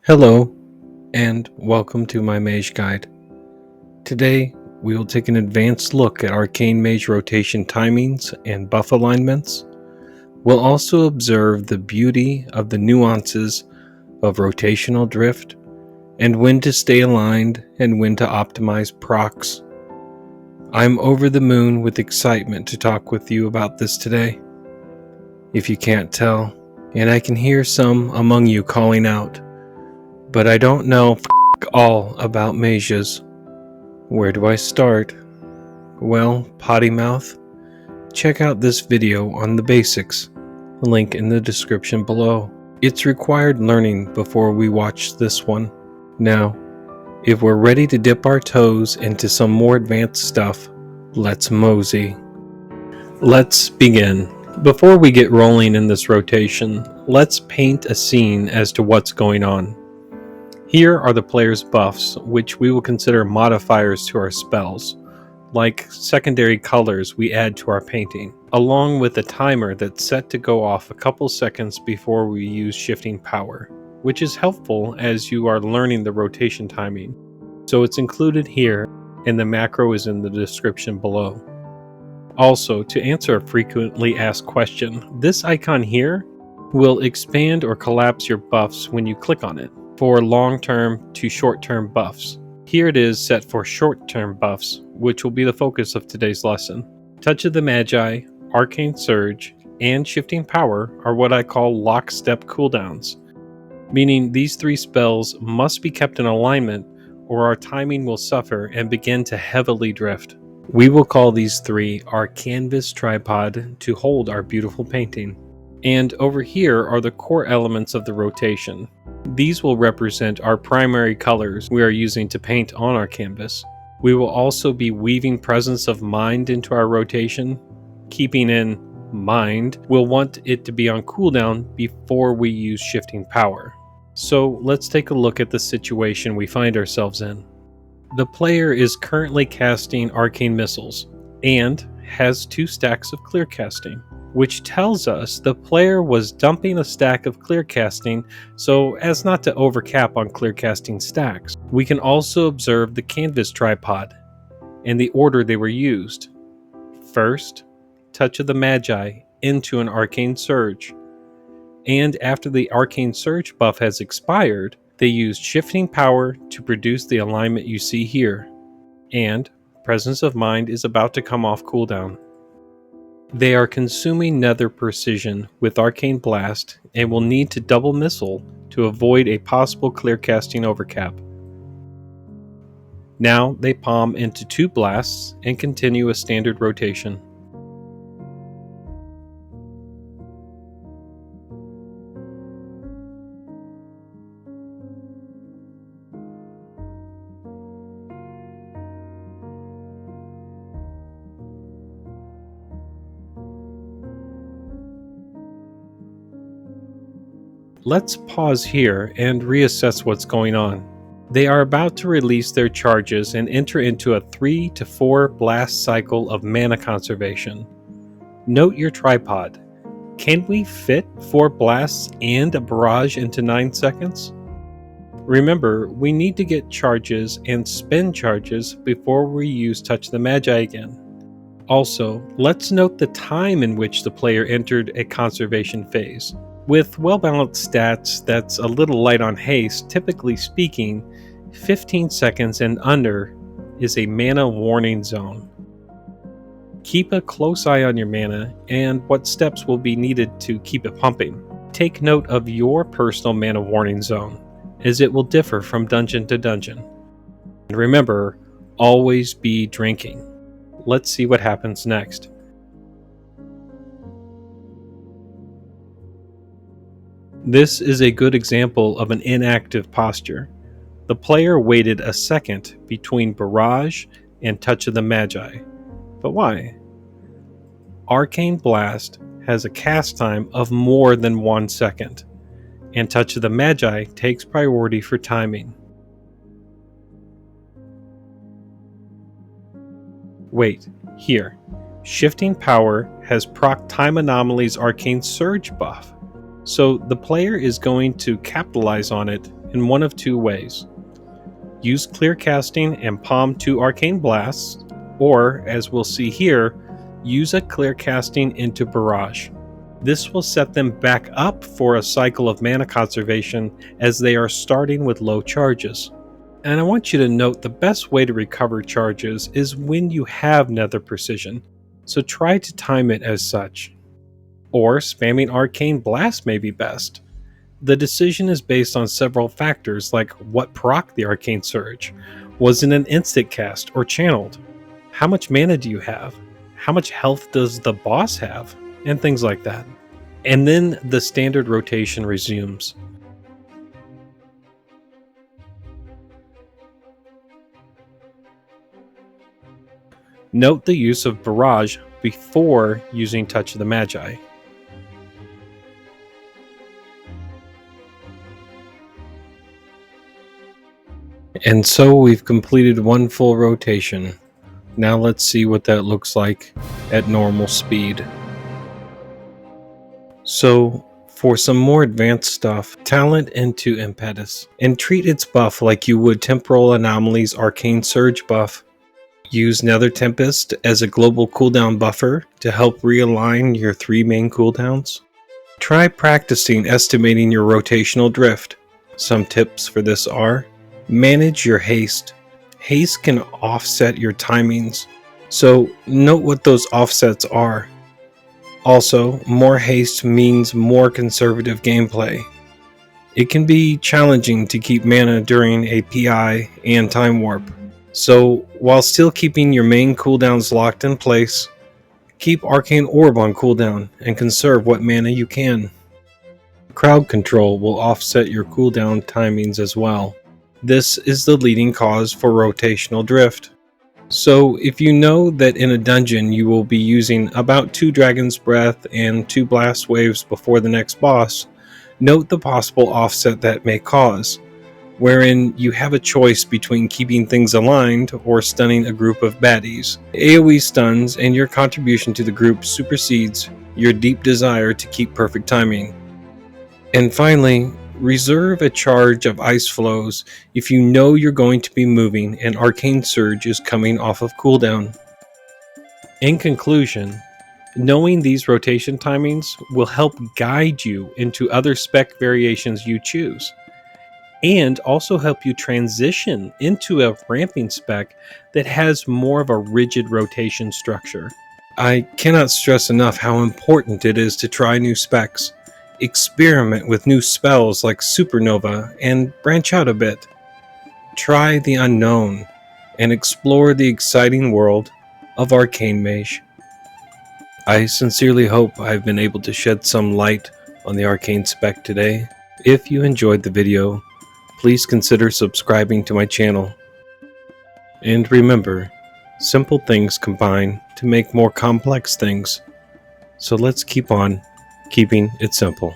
Hello, and welcome to my Mage Guide. Today, we will take an advanced look at Arcane Mage rotation timings and buff alignments. We'll also observe the beauty of the nuances of rotational drift, and when to stay aligned and when to optimize procs. I'm over the moon with excitement to talk with you about this today. If you can't tell, and I can hear some among you calling out, but I don't know all about mages. Where do I start? Well, potty mouth, check out this video on the basics, link in the description below. It's required learning before we watch this one. Now, if we're ready to dip our toes into some more advanced stuff, let's mosey. Let's begin. Before we get rolling in this rotation, let's paint a scene as to what's going on. Here are the player's buffs, which we will consider modifiers to our spells, like secondary colors we add to our painting, along with a timer that's set to go off a couple seconds before we use shifting power, which is helpful as you are learning the rotation timing. So it's included here, and the macro is in the description below. Also, to answer a frequently asked question, this icon here will expand or collapse your buffs when you click on it, for long-term to short-term buffs. Here it is set for short-term buffs, which will be the focus of today's lesson. Touch of the Magi, Arcane Surge, and Shifting Power are what I call lockstep cooldowns, meaning these three spells must be kept in alignment or our timing will suffer and begin to heavily drift. We will call these three our canvas tripod to hold our beautiful painting. And over here are the core elements of the rotation. These will represent our primary colors we are using to paint on our canvas. We will also be weaving presence of mind into our rotation, keeping in mind we'll want it to be on cooldown before we use shifting power. So let's take a look at the situation we find ourselves in. The player is currently casting arcane missiles and has 2 stacks of clear casting, which tells us the player was dumping a stack of clear casting so as not to overcap on clear casting stacks. We can also observe the canvas tripod and the order they were used. First, Touch of the Magi into an Arcane Surge, and after the Arcane Surge buff has expired, they used Shifting Power to produce the alignment you see here, and Presence of Mind is about to come off cooldown. They are consuming Nether Precision with Arcane Blast and will need to double missile to avoid a possible clear casting overcap. Now they palm into 2 blasts and continue a standard rotation. Let's pause here and reassess what's going on. They are about to release their charges and enter into a 3 to 4 blast cycle of mana conservation. Note your tripod. Can we fit 4 blasts and a barrage into 9 seconds? Remember, we need to get charges and spend charges before we use Touch the Magi again. Also, let's note the time in which the player entered a conservation phase. With well-balanced stats that's a little light on haste, typically speaking, 15 seconds and under is a mana warning zone. Keep a close eye on your mana and what steps will be needed to keep it pumping. Take note of your personal mana warning zone, as it will differ from dungeon to dungeon. And remember, always be drinking. Let's see what happens next. This is a good example of an inactive posture. The player waited a second between Barrage and Touch of the Magi. But why? Arcane Blast has a cast time of more than 1 second, and Touch of the Magi takes priority for timing. Wait, here. Shifting Power has proc Time Anomaly's Arcane Surge buff. So the player is going to capitalize on it in one of two ways. Use clear casting and palm 2 arcane blasts, or, as we'll see here, use a clear casting into barrage. This will set them back up for a cycle of mana conservation as they are starting with low charges. And I want you to note the best way to recover charges is when you have nether precision, so try to time it as such. Or spamming arcane blast may be best. The decision is based on several factors like what proc the Arcane Surge, was it an instant cast or channeled, how much mana do you have, how much health does the boss have, and things like that. And then the standard rotation resumes. Note the use of barrage before using Touch of the Magi. And so we've completed one full rotation. Now let's see what that looks like at normal speed. So for some more advanced stuff, talent into Impetus, and treat its buff like you would Temporal Anomaly's Arcane Surge buff. Use Nether Tempest as a global cooldown buffer to help realign your 3 main cooldowns. Try practicing estimating your rotational drift. Some tips for this are: manage your haste. Haste can offset your timings, so note what those offsets are. Also, more haste means more conservative gameplay. It can be challenging to keep mana during a PI and time warp, so while still keeping your main cooldowns locked in place, keep Arcane Orb on cooldown and conserve what mana you can. Crowd control will offset your cooldown timings as well. This is the leading cause for rotational drift. So if you know that in a dungeon you will be using about 2 Dragon's Breath and 2 Blast Waves before the next boss, note the possible offset that may cause, wherein you have a choice between keeping things aligned or stunning a group of baddies. AoE stuns and your contribution to the group supersedes your deep desire to keep perfect timing. And finally, reserve a charge of ice flows if you know you're going to be moving and Arcane Surge is coming off of cooldown. In conclusion, knowing these rotation timings will help guide you into other spec variations you choose, and also help you transition into a ramping spec that has more of a rigid rotation structure. I cannot stress enough how important it is to try new specs. Experiment with new spells like Supernova and branch out a bit. Try the unknown and explore the exciting world of Arcane Mage. I sincerely hope I've been able to shed some light on the Arcane spec today. If you enjoyed the video, please consider subscribing to my channel. And remember, simple things combine to make more complex things. So let's keep on keeping it simple.